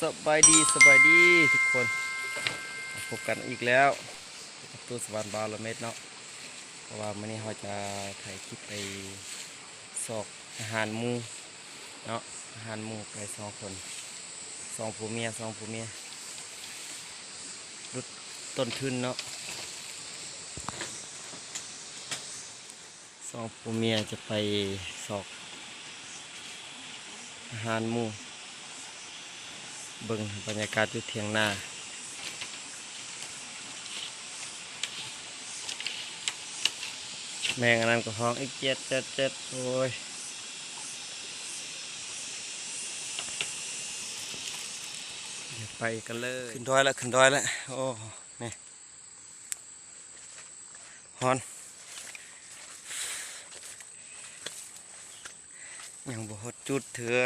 สบายดีทุกคนพบกันอีกแล้วตัวสวรรค์บาลเม็ดเนาะเพราะว่าวันนี้เราจะถ่ายคลิปไปสอกอาหารหมูเนาะอาหารหมูไป2 คนสองผัวเมียรุดต้นทุนเนาะ2 ผัวเมียจะไปสอกอาหารหมูเบิ่งบรรยากาศอยู่เถียงนาแมงอันนั้นก็ห้องอีกเจ็ดโอ้ยเดี๋ยวไปกันเลยขึ้นดอยแล้วโอ้นี่ฮอนยังบ่ฮอดจุดเถื่อ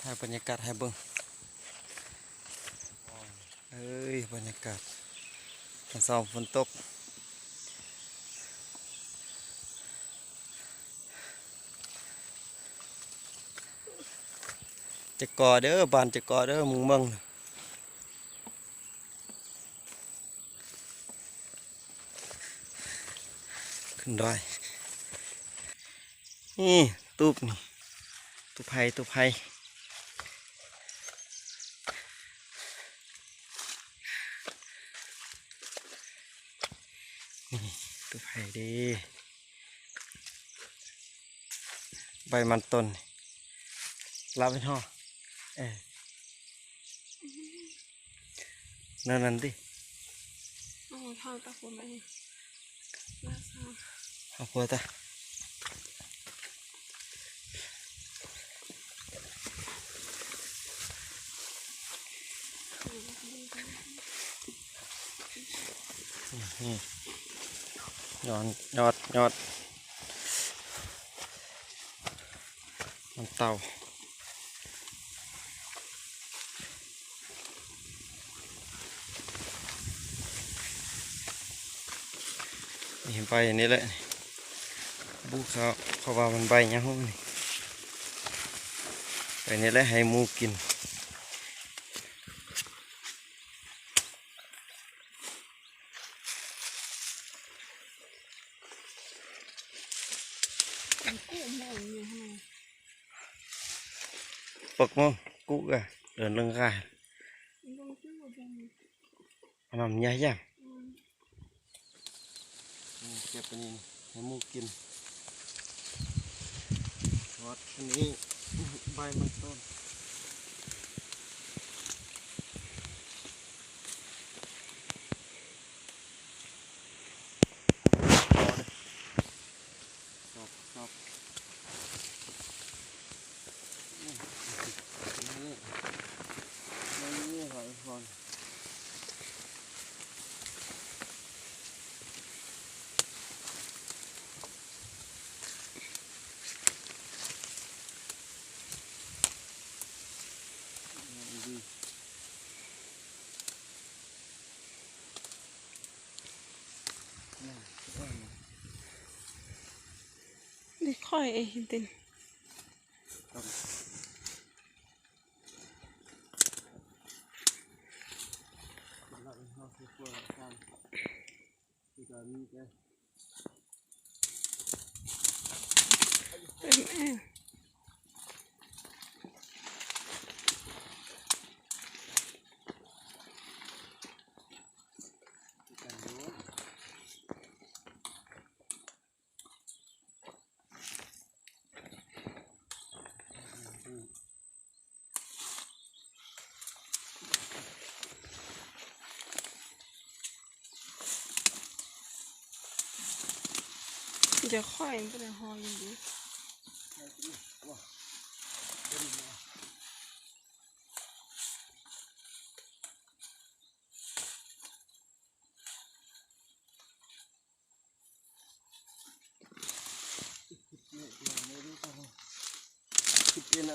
ถ่ายบรรยากาศให้เบิ่งเอ้ยบรรยากาศตอนเช้าฝนตกจะก่อเด้อบ้านจะก่อเด้อมึงเบิ่งขึ้นดอยนี่ตูบนี่ตูบไผ่นี่ตูบไผ่ดีใบมันต้นลาเป็นห่อนั่นดิ哦，他有大火没？那啥，เอาหัวตายอดมันเต่าเห็นไปอย่างนี้แหละบุกเขาว่ามันใบยังห้องนี่ไปนี่แหละให้หมูกินปกมั้งกุกะเดินเรื่องง่ายมันใหญ่ยังเก็บไปนี่ให้หมูกินวัดอันนี้ใบมันต้นชอบนี่หอยฟอน你快一点。จะค่อยไม่ได้หอยดีคิดเป็น